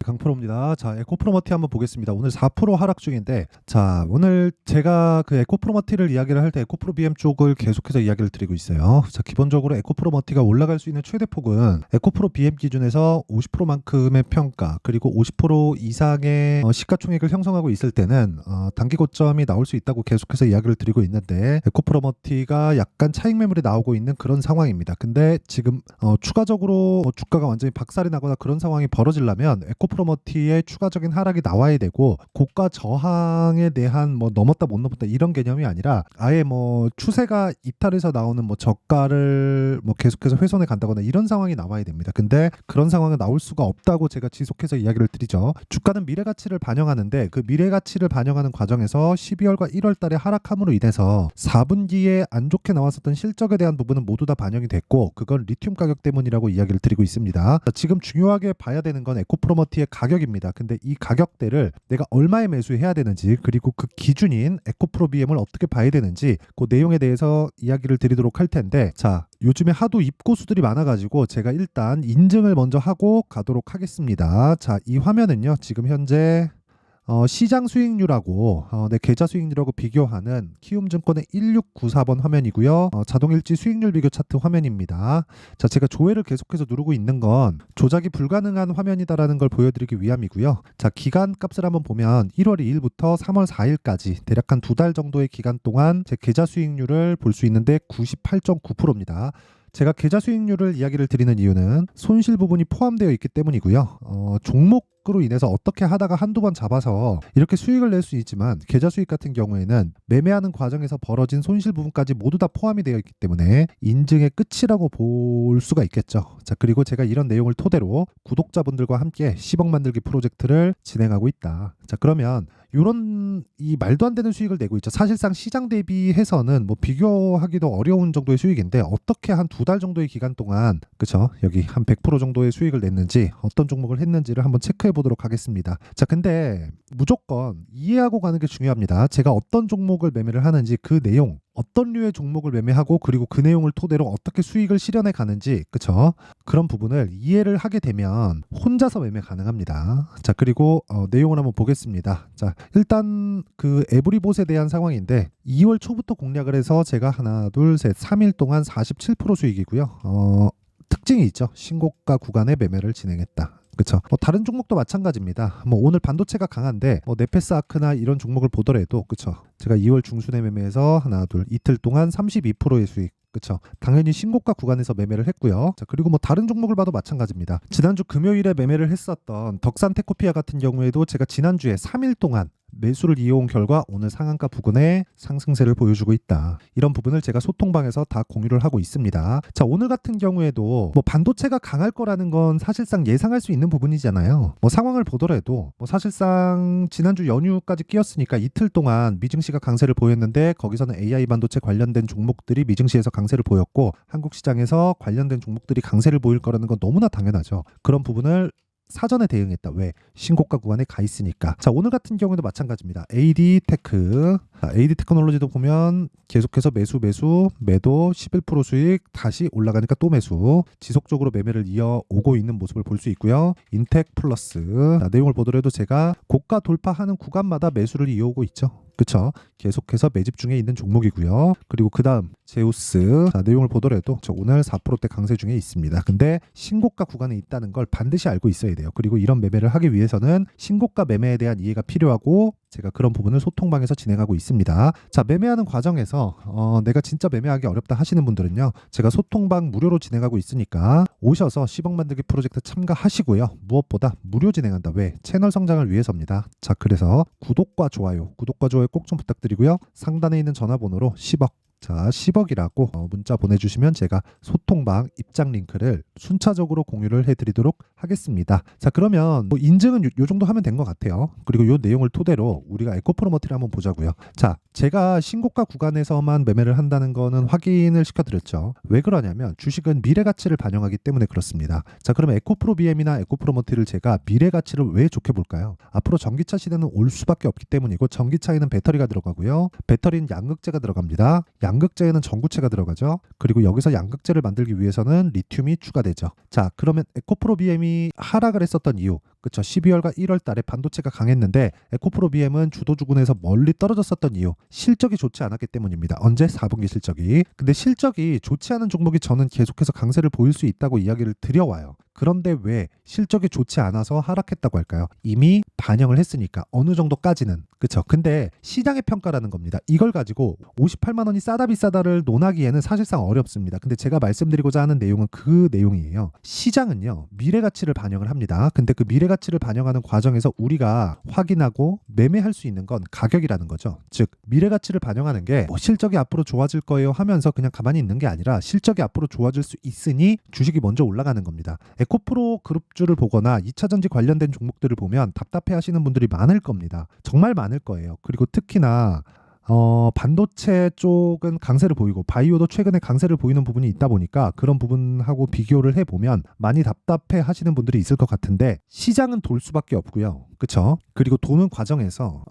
강프로입니다. 자, 에코프로머티 한번 보겠습니다. 오늘 4% 하락 중인데, 자, 오늘 제가 그 에코프로머티를 이야기를 할 때 에코프로 BM 쪽을 계속해서 이야기를 드리고 있어요. 자, 기본적으로 에코프로머티가 올라갈 수 있는 최대 폭은 에코프로 BM 기준에서 50%만큼의 평가, 그리고 50% 이상의 시가총액을 형성하고 있을 때는 단기 고점이 나올 수 있다고 계속해서 이야기를 드리고 있는데, 에코프로머티가 약간 차익 매물이 나오고 있는 그런 상황입니다. 근데 지금 추가적으로 주가가 완전히 박살이 나거나 그런 상황이 벌어지려면 에코프로머티의 추가적인 하락이 나와야 되고, 고가 저항에 대한 넘었다 못 넘었다 이런 개념이 아니라 아예 추세가 이탈해서 나오는 저가를 계속해서 훼손해 간다거나 이런 상황이 나와야 됩니다. 근데 그런 상황은 나올 수가 없다고 제가 지속해서 이야기를 드리죠. 주가는 미래 가치를 반영하는데, 그 미래 가치를 반영하는 과정에서 12월과 1월 달에 하락함으로 인해서 4분기에 안 좋게 나왔었던 실적에 대한 부분은 모두 다 반영이 됐고, 그건 리튬 가격 때문이라고 이야기를 드리고 있습니다. 지금 중요하게 봐야 되는 건 에코프로머티의 가격입니다. 근데 이 가격대를 내가 얼마에 매수해야 되는지, 그리고 그 기준인 에코프로 BM을 어떻게 봐야 되는지, 그 내용에 대해서 이야기를 드리도록 할 텐데, 자, 요즘에 하도 입고수들이 많아가지고 제가 일단 인증을 먼저 하고 가도록 하겠습니다. 자, 이 화면은요, 지금 현재 시장 수익률하고 내 계좌 수익률하고 비교하는 키움증권의 1694번 화면이고요. 자동일지 수익률 비교 차트 화면입니다. 자, 제가 조회를 계속해서 누르고 있는 건 조작이 불가능한 화면이다라는 걸 보여드리기 위함이고요. 자, 기간 값을 한번 보면 1월 2일부터 3월 4일까지 대략 한 2달 정도의 기간 동안 제 계좌 수익률을 볼 수 있는데 98.9%입니다. 제가 계좌 수익률을 이야기를 드리는 이유는 손실 부분이 포함되어 있기 때문이고요. 종목으로 인해서 어떻게 하다가 한두 번 잡아서 이렇게 수익을 낼 수 있지만, 계좌 수익 같은 경우에는 매매하는 과정에서 벌어진 손실 부분까지 모두 다 포함이 되어 있기 때문에 인증의 끝이라고 볼 수가 있겠죠. 자, 그리고 제가 이런 내용을 토대로 구독자분들과 함께 10억 만들기 프로젝트를 진행하고 있다. 자, 그러면 이런 이 말도 안 되는 수익을 내고 있죠. 사실상 시장 대비해서는 비교하기도 어려운 정도의 수익인데, 어떻게 한 2달 정도의 기간 동안, 그쵸, 여기 한 100% 정도의 수익을 냈는지, 어떤 종목을 했는지를 한번 체크해 보도록 하겠습니다. 자, 근데 무조건 이해하고 가는 게 중요합니다. 제가 어떤 종목을 매매를 하는지, 그 내용, 어떤 류의 종목을 매매하고, 그리고 그 내용을 토대로 어떻게 수익을 실현해 가는지, 그쵸, 그런 부분을 이해를 하게 되면 혼자서 매매 가능합니다. 자, 그리고 내용을 한번 보겠습니다. 자, 일단 그 에브리봇에 대한 상황인데, 2월 초부터 공략을 해서 제가 하나 둘 셋 3일 동안 47% 수익이고요. 특징이 있죠. 신고가 구간에 매매를 진행했다. 그렇죠. 다른 종목도 마찬가지입니다. 오늘 반도체가 강한데 네페스 아크나 이런 종목을 보더라도, 그렇죠, 제가 2월 중순에 매매해서 하나 둘 이틀 동안 32%의 수익, 그렇죠, 당연히 신고가 구간에서 매매를 했고요. 자, 그리고 다른 종목을 봐도 마찬가지입니다. 지난주 금요일에 매매를 했었던 덕산테코피아 같은 경우에도 제가 지난주에 3일 동안 매수를 이어온 결과 오늘 상한가 부근에 상승세를 보여주고 있다. 이런 부분을 제가 소통방에서 다 공유를 하고 있습니다. 자, 오늘 같은 경우에도 반도체가 강할 거라는 건 사실상 예상할 수 있는 부분이잖아요. 상황을 보더라도 사실상 지난주 연휴까지 끼었으니까 이틀 동안 미증시가 강세를 보였는데, 거기서는 AI 반도체 관련된 종목들이 미증시에서 강세를 보였고, 한국 시장에서 관련된 종목들이 강세를 보일 거라는 건 너무나 당연하죠. 그런 부분을 사전에 대응했다. 왜? 신고가 구간에 가 있으니까. 자, 오늘 같은 경우에도 마찬가지입니다. AD테크, AD테크놀로지도 보면 계속해서 매도 11% 수익, 다시 올라가니까 또 매수, 지속적으로 매매를 이어오고 있는 모습을 볼 수 있고요. 인텍플러스, 내용을 보더라도 제가 고가 돌파하는 구간마다 매수를 이어오고 있죠. 그쵸, 계속해서 매집 중에 있는 종목이고요. 그리고 그 다음 제우스, 자, 내용을 보더라도 저 오늘 4%대 강세 중에 있습니다. 근데 신고가 구간에 있다는 걸 반드시 알고 있어야 돼요. 그리고 이런 매매를 하기 위해서는 신고가 매매에 대한 이해가 필요하고, 제가 그런 부분을 소통방에서 진행하고 있습니다. 자, 매매하는 과정에서 내가 진짜 매매하기 어렵다 하시는 분들은요, 제가 소통방 무료로 진행하고 있으니까 오셔서 10억 만들기 프로젝트 참가하시고요. 무엇보다 무료 진행한다. 왜? 채널 성장을 위해서입니다. 자, 그래서 구독과 좋아요 꼭 좀 부탁드리고요. 상단에 있는 전화번호로 10억, 자, 10억이라고 문자 보내주시면 제가 소통방 입장 링크를 순차적으로 공유를 해드리도록 하겠습니다. 자, 그러면 인증은 요 정도 하면 된 것 같아요. 그리고 요 내용을 토대로 우리가 에코프로머티를 한번 보자고요. 자, 제가 신고가 구간에서만 매매를 한다는 거는 확인을 시켜드렸죠. 왜 그러냐면 주식은 미래 가치를 반영하기 때문에 그렇습니다. 자, 그러면 에코프로 BM이나 에코프로머티를 제가 미래 가치를 왜 좋게 볼까요? 앞으로 전기차 시대는 올 수밖에 없기 때문이고, 전기차에는 배터리가 들어가고요. 배터리는 양극재가 들어갑니다. 양극재에는 전구체가 들어가죠. 그리고 여기서 양극재를 만들기 위해서는 리튬이 추가되죠. 자, 그러면 에코프로 BM이 하락을 했었던 이유, 그쵸. 12월과 1월 달에 반도체가 강했는데 에코프로 BM은 주도주군에서 멀리 떨어졌었던 이유, 실적이 좋지 않았기 때문입니다. 언제? 4분기 실적이. 근데 실적이 좋지 않은 종목이 저는 계속해서 강세를 보일 수 있다고 이야기를 드려와요. 그런데 왜 실적이 좋지 않아서 하락했다고 할까요? 이미 반영을 했으니까 어느 정도까지는. 그쵸. 근데 시장의 평가라는 겁니다. 이걸 가지고 58만 원이 싸다 비싸다를 논하기에는 사실상 어렵습니다. 근데 제가 말씀드리고자 하는 내용은 그 내용이에요. 시장은요, 미래 가치를 반영을 합니다. 근데 그 미래 가치를 반영하는 과정에서 우리가 확인하고 매매할 수 있는 건 가격이라는 거죠. 즉 미래 가치를 반영하는 게 뭐 실적이 앞으로 좋아질 거예요 하면서 그냥 가만히 있는 게 아니라 실적이 앞으로 좋아질 수 있으니 주식이 먼저 올라가는 겁니다. 에코프로 그룹주를 보거나 2차전지 관련된 종목들을 보면 답답해 하시는 분들이 많을 겁니다. 정말 많을 거예요. 그리고 특히나 반도체 쪽은 강세를 보이고 바이오도 최근에 강세를 보이는 부분이 있다 보니까 그런 부분하고 비교를 해보면 많이 답답해 하시는 분들이 있을 것 같은데 시장은 돌 수밖에 없고요. 그쵸? 그리고 도는 과정에서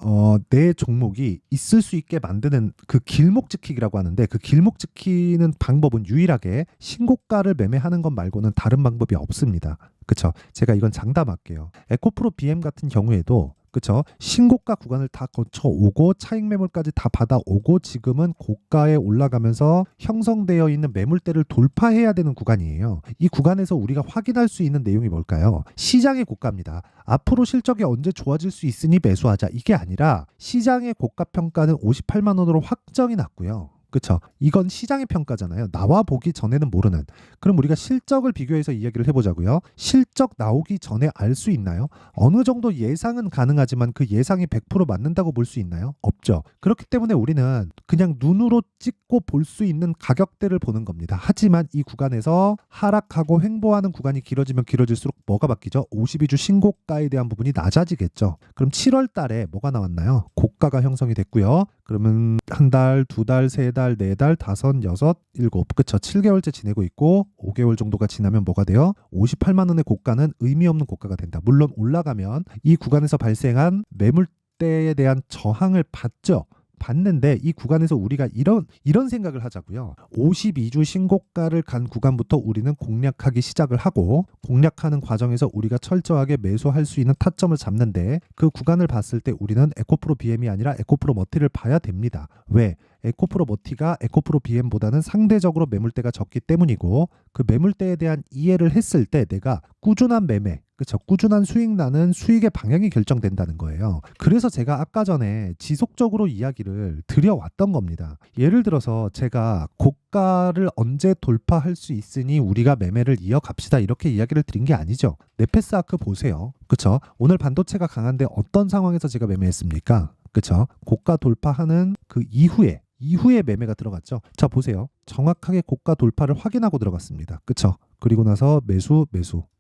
내 종목이 있을 수 있게 만드는 그 길목 지키기라고 하는데 그 길목 지키는 방법은 유일하게 신고가를 매매하는 것 말고는 다른 방법이 없습니다. 그쵸? 제가 이건 장담할게요. 에코프로 BM 같은 경우에도 그쵸? 신고가 구간을 다 거쳐오고 차익 매물까지 다 받아오고 지금은 고가에 올라가면서 형성되어 있는 매물대를 돌파해야 되는 구간이에요. 이 구간에서 우리가 확인할 수 있는 내용이 뭘까요? 시장의 고가입니다. 앞으로 실적이 언제 좋아질 수 있으니 매수하자. 이게 아니라 시장의 고가 평가는 58만 원으로 확정이 났고요. 그쵸? 이건 시장의 평가잖아요. 나와 보기 전에는 모르는. 그럼 우리가 실적을 비교해서 이야기를 해보자고요. 실적 나오기 전에 알 수 있나요? 어느 정도 예상은 가능하지만 그 예상이 100% 맞는다고 볼 수 있나요? 없죠. 그렇기 때문에 우리는 그냥 눈으로 찍고 볼 수 있는 가격대를 보는 겁니다. 하지만 이 구간에서 하락하고 횡보하는 구간이 길어지면 길어질수록 뭐가 바뀌죠? 52주 신고가에 대한 부분이 낮아지겠죠. 그럼 7월 달에 뭐가 나왔나요? 고가가 형성이 됐고요. 그러면 한 달, 두 달, 세 달, 네 달, 다섯, 여섯, 일곱, 그쵸? 7개월째 지내고 있고 5개월 정도가 지나면 뭐가 돼요? 58만 원의 고가는 의미 없는 고가가 된다. 물론 올라가면 이 구간에서 발생한 매물대에 대한 저항을 받죠. 봤는데 이 구간에서 우리가 이런 생각을 하자고요. 52주 신고가를 간 구간부터 우리는 공략하기 시작을 하고 공략하는 과정에서 우리가 철저하게 매수할 수 있는 타점을 잡는데 그 구간을 봤을 때 우리는 에코프로 BM이 아니라 에코프로 머티를 봐야 됩니다. 왜? 에코프로 머티가 에코프로 BM보다는 상대적으로 매물대가 적기 때문이고 그 매물대에 대한 이해를 했을 때 내가 꾸준한 매매, 그쵸? 꾸준한 수익 나는 수익의 방향이 결정된다는 거예요. 그래서 제가 아까 전에 지속적으로 이야기를 드려왔던 겁니다. 예를 들어서 제가 고가를 언제 돌파할 수 있으니 우리가 매매를 이어갑시다 이렇게 이야기를 드린 게 아니죠. 네페스아크 보세요. 그쵸? 오늘 반도체가 강한데 어떤 상황에서 제가 매매했습니까? 그쵸? 고가 돌파하는 그 이후에 매매가 들어갔죠. 자, 보세요. 정확하게 고가 돌파를 확인하고 들어갔습니다. 그쵸? 그리고 나서 매수,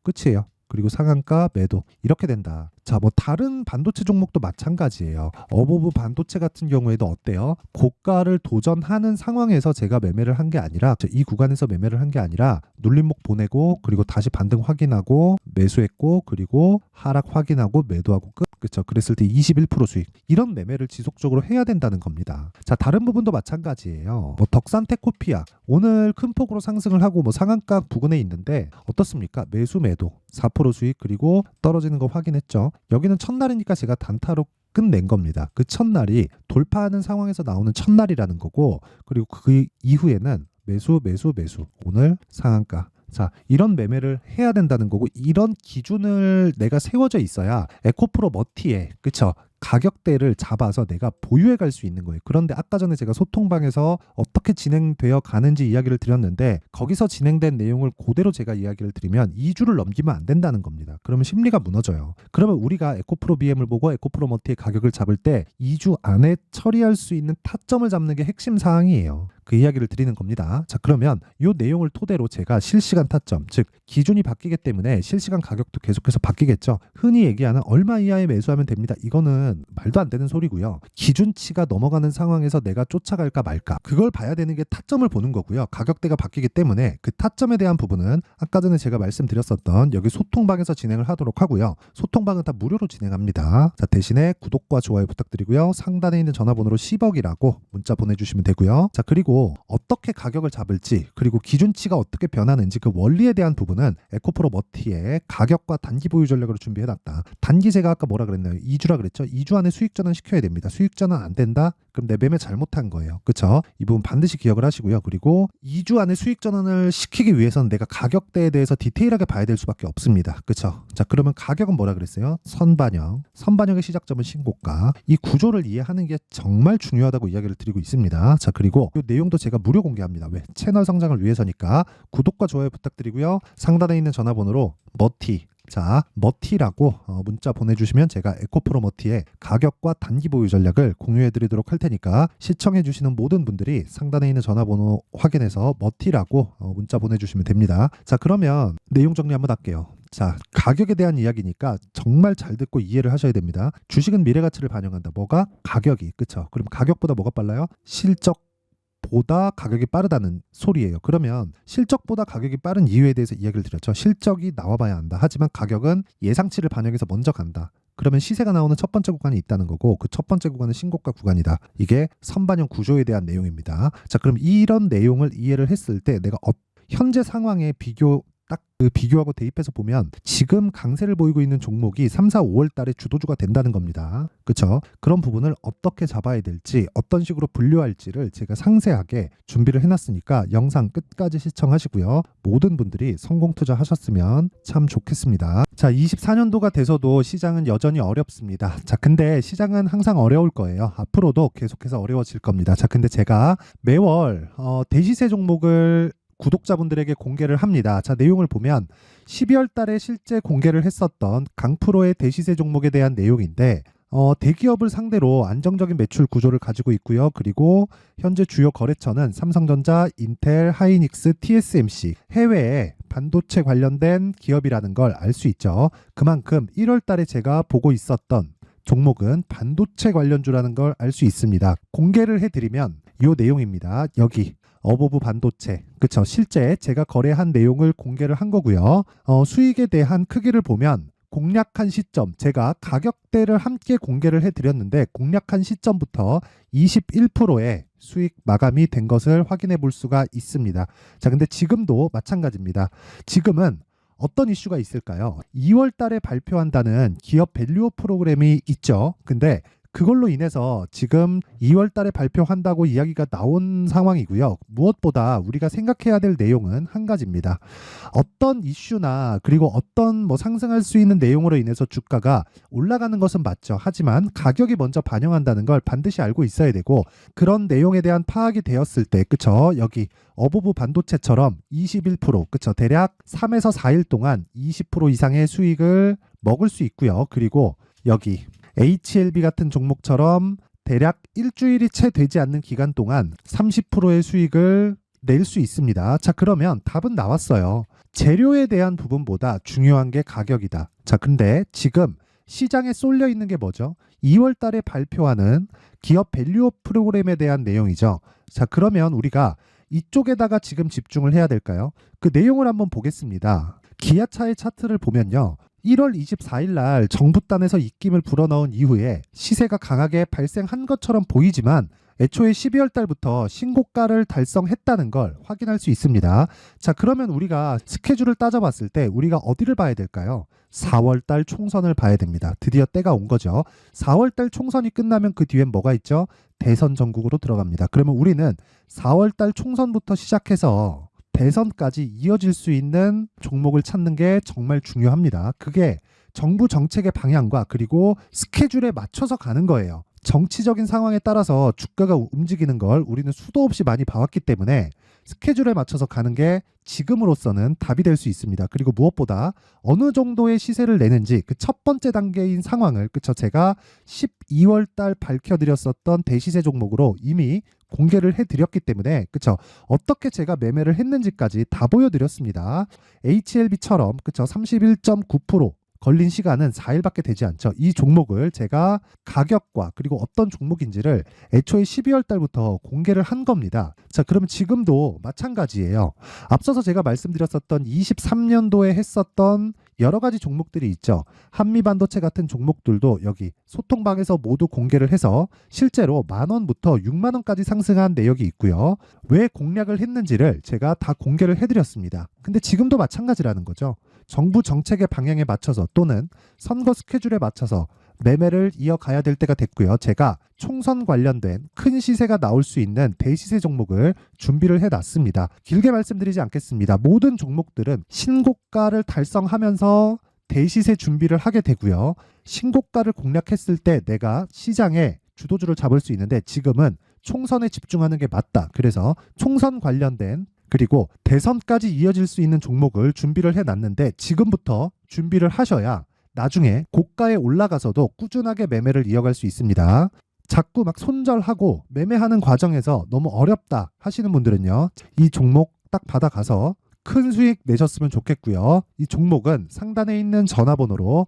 끝이에요. 그리고 상한가 매도 이렇게 된다. 자, 뭐 다른 반도체 종목도 마찬가지예요. 어보브 반도체 같은 경우에도 어때요? 고가를 도전하는 상황에서 제가 매매를 한 게 아니라 이 구간에서 매매를 한 게 아니라 눌림목 보내고 그리고 다시 반등 확인하고 매수했고 그리고 하락 확인하고 매도하고 끝. 그렇죠. 그랬을 때 21% 수익. 이런 매매를 지속적으로 해야 된다는 겁니다. 자, 다른 부분도 마찬가지예요. 뭐 덕산테코피아 오늘 큰 폭으로 상승을 하고 뭐 상한가 부근에 있는데 어떻습니까? 매수 매도 4% 수익 그리고 떨어지는 거 확인했죠. 여기는 첫날이니까 제가 단타로 끝낸 겁니다. 그 첫날이 돌파하는 상황에서 나오는 첫날이라는 거고 그리고 그 이후에는 매수 오늘 상한가. 자, 이런 매매를 해야 된다는 거고 이런 기준을 내가 세워져 있어야 에코프로 머티에 그쵸? 가격대를 잡아서 내가 보유해 갈 수 있는 거예요. 그런데 아까 전에 제가 소통방에서 어떻게 진행되어 가는지 이야기를 드렸는데 거기서 진행된 내용을 그대로 제가 이야기를 드리면 2주를 넘기면 안 된다는 겁니다. 그러면 심리가 무너져요. 그러면 우리가 에코프로 BM을 보고 에코프로 머티의 가격을 잡을 때 2주 안에 처리할 수 있는 타점을 잡는 게 핵심 사항이에요. 그 이야기를 드리는 겁니다. 자, 그러면 이 내용을 토대로 제가 실시간 타점, 즉 기준이 바뀌기 때문에 실시간 가격도 계속해서 바뀌겠죠. 흔히 얘기하는 얼마 이하에 매수하면 됩니다. 이거는 말도 안 되는 소리고요. 기준치가 넘어가는 상황에서 내가 쫓아갈까 말까 그걸 봐야 되는 게 타점을 보는 거고요. 가격대가 바뀌기 때문에 그 타점에 대한 부분은 아까 전에 제가 말씀드렸었던 여기 소통방에서 진행을 하도록 하고요. 소통방은 다 무료로 진행합니다. 자, 대신에 구독과 좋아요 부탁드리고요. 상단에 있는 전화번호로 10억이라고 문자 보내주시면 되고요. 자, 그리고 그리고 어떻게 가격을 잡을지, 그리고 기준치가 어떻게 변하는지 그 원리에 대한 부분은 에코프로 머티의 가격과 단기 보유 전략으로 준비해놨다. 단기 제가 아까 뭐라 그랬나요? 2주라 그랬죠? 2주 안에 수익 전환 시켜야 됩니다. 수익 전환 안 된다? 그럼 내 매매 잘못한 거예요. 그쵸? 이 부분 반드시 기억을 하시고요. 그리고 2주 안에 수익 전환을 시키기 위해서는 내가 가격대에 대해서 디테일하게 봐야 될 수밖에 없습니다. 그쵸? 자, 그러면 가격은 뭐라 그랬어요? 선반영. 선반영의 시작점은 신고가. 이 구조를 이해하는 게 정말 중요하다고 이야기를 드리고 있습니다. 자, 그리고 이 내용도 제가 무료 공개합니다. 왜? 채널 성장을 위해서니까 구독과 좋아요 부탁드리고요. 상단에 있는 전화번호로 머티, 자, 머티라고 문자 보내주시면 제가 에코프로 머티의 가격과 단기 보유 전략을 공유해드리도록 할 테니까 시청해주시는 모든 분들이 상단에 있는 전화번호 확인해서 머티라고 문자 보내주시면 됩니다. 자, 그러면 내용 정리 한번 할게요. 자, 가격에 대한 이야기니까 정말 잘 듣고 이해를 하셔야 됩니다. 주식은 미래 가치를 반영한다. 뭐가? 가격이. 그쵸? 그럼 가격보다 뭐가 빨라요? 실적보다 가격이 빠르다는 소리예요. 그러면 실적보다 가격이 빠른 이유에 대해서 이야기를 드렸죠. 실적이 나와봐야 한다. 하지만 가격은 예상치를 반영해서 먼저 간다. 그러면 시세가 나오는 첫 번째 구간이 있다는 거고, 그 첫 번째 구간은 신고가 구간이다. 이게 선반영 구조에 대한 내용입니다. 자, 그럼 이런 내용을 이해를 했을 때 내가 현재 상황에 딱 그 비교하고 대입해서 보면 지금 강세를 보이고 있는 종목이 3, 4, 5월 달에 주도주가 된다는 겁니다. 그렇죠? 그런 부분을 어떻게 잡아야 될지, 어떤 식으로 분류할지를 제가 상세하게 준비를 해놨으니까 영상 끝까지 시청하시고요. 모든 분들이 성공 투자하셨으면 참 좋겠습니다. 자, 24년도가 돼서도 시장은 여전히 어렵습니다. 자, 근데 시장은 항상 어려울 거예요. 앞으로도 계속해서 어려워질 겁니다. 자, 근데 제가 매월 대시세 종목을 구독자분들에게 공개를 합니다. 자, 내용을 보면 12월 달에 실제 공개를 했었던 강프로의 대시세 종목에 대한 내용인데 대기업을 상대로 안정적인 매출 구조를 가지고 있고요. 그리고 현재 주요 거래처는 삼성전자, 인텔, 하이닉스, TSMC, 해외에 반도체 관련된 기업이라는 걸 알 수 있죠. 그만큼 1월 달에 제가 보고 있었던 종목은 반도체 관련주라는 걸 알 수 있습니다. 공개를 해드리면 이 내용입니다. 여기 어보브 반도체, 그쵸? 실제 제가 거래한 내용을 공개를 한 거고요. 수익에 대한 크기를 보면 공략한 시점, 제가 가격대를 함께 공개를 해드렸는데 공략한 시점부터 21%의 수익 마감이 된 것을 확인해 볼 수가 있습니다. 자, 근데 지금도 마찬가지입니다. 지금은 어떤 이슈가 있을까요? 2월 달에 발표한다는 기업 밸류업 프로그램이 있죠. 근데 그걸로 인해서 지금 2월 달에 발표한다고 이야기가 나온 상황이고요. 무엇보다 우리가 생각해야 될 내용은 한 가지입니다. 어떤 이슈나 그리고 어떤 상승할 수 있는 내용으로 인해서 주가가 올라가는 것은 맞죠. 하지만 가격이 먼저 반영한다는 걸 반드시 알고 있어야 되고, 그런 내용에 대한 파악이 되었을 때, 그쵸? 여기 어보브 반도체처럼 21%, 그쵸? 대략 3에서 4일 동안 20% 이상의 수익을 먹을 수 있고요. 그리고 여기 HLB 같은 종목처럼 대략 일주일이 채 되지 않는 기간 동안 30%의 수익을 낼 수 있습니다. 자, 그러면 답은 나왔어요. 재료에 대한 부분보다 중요한 게 가격이다. 자, 근데 지금 시장에 쏠려 있는 게 뭐죠? 2월 달에 발표하는 기업 밸류업 프로그램에 대한 내용이죠. 자, 그러면 우리가 이쪽에다가 지금 집중을 해야 될까요? 그 내용을 한번 보겠습니다. 기아차의 차트를 보면요. 1월 24일 날 정부단에서 입김을 불어넣은 이후에 시세가 강하게 발생한 것처럼 보이지만 애초에 12월 달부터 신고가를 달성했다는 걸 확인할 수 있습니다. 자, 그러면 우리가 스케줄을 따져봤을 때 우리가 어디를 봐야 될까요? 4월 달 총선을 봐야 됩니다. 드디어 때가 온 거죠. 4월 달 총선이 끝나면 그 뒤엔 뭐가 있죠? 대선 전국으로 들어갑니다. 그러면 우리는 4월 달 총선부터 시작해서 대선까지 이어질 수 있는 종목을 찾는 게 정말 중요합니다. 그게 정부 정책의 방향과 그리고 스케줄에 맞춰서 가는 거예요. 정치적인 상황에 따라서 주가가 움직이는 걸 우리는 수도 없이 많이 봐왔기 때문에 스케줄에 맞춰서 가는 게 지금으로서는 답이 될 수 있습니다. 그리고 무엇보다 어느 정도의 시세를 내는지 그 첫 번째 단계인 상황을, 그쵸? 제가 12월 달 밝혀드렸었던 대시세 종목으로 이미 공개를 해드렸기 때문에, 그쵸? 어떻게 제가 매매를 했는지까지 다 보여드렸습니다. HLB처럼, 그쵸? 31.9% 걸린 시간은 4일밖에 되지 않죠. 이 종목을 제가 가격과 그리고 어떤 종목인지를 애초에 12월 달부터 공개를 한 겁니다. 자, 그러면 지금도 마찬가지예요. 앞서서 제가 말씀드렸었던 23년도에 했었던 여러 가지 종목들이 있죠. 한미반도체 같은 종목들도 여기 소통방에서 모두 공개를 해서 실제로 10,000원부터 60,000원까지 상승한 내역이 있고요. 왜 공략을 했는지를 제가 다 공개를 해드렸습니다. 근데 지금도 마찬가지라는 거죠. 정부 정책의 방향에 맞춰서 또는 선거 스케줄에 맞춰서 매매를 이어가야 될 때가 됐고요. 제가 총선 관련된 큰 시세가 나올 수 있는 대시세 종목을 준비를 해놨습니다. 길게 말씀드리지 않겠습니다. 모든 종목들은 신고가를 달성하면서 대시세 준비를 하게 되고요. 신고가를 공략했을 때 내가 시장에 주도주를 잡을 수 있는데 지금은 총선에 집중하는 게 맞다. 그래서 총선 관련된 그리고 대선까지 이어질 수 있는 종목을 준비를 해놨는데 지금부터 준비를 하셔야 나중에 고가에 올라가서도 꾸준하게 매매를 이어갈 수 있습니다. 자꾸 막 손절하고 매매하는 과정에서 너무 어렵다 하시는 분들은요. 이 종목 딱 받아가서 큰 수익 내셨으면 좋겠고요. 이 종목은 상단에 있는 전화번호로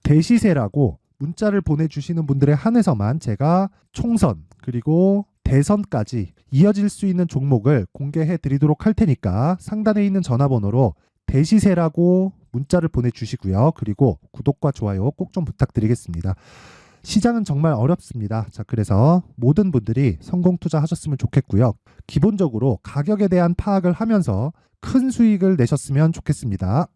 대시세라고 문자를 보내주시는 분들에 한해서만 제가 총선 그리고 대선까지 이어질 수 있는 종목을 공개해 드리도록 할 테니까 상단에 있는 전화번호로 대시세라고 문자를 보내주시고요. 그리고 구독과 좋아요 꼭 좀 부탁드리겠습니다. 시장은 정말 어렵습니다. 자, 그래서 모든 분들이 성공 투자하셨으면 좋겠고요. 기본적으로 가격에 대한 파악을 하면서 큰 수익을 내셨으면 좋겠습니다.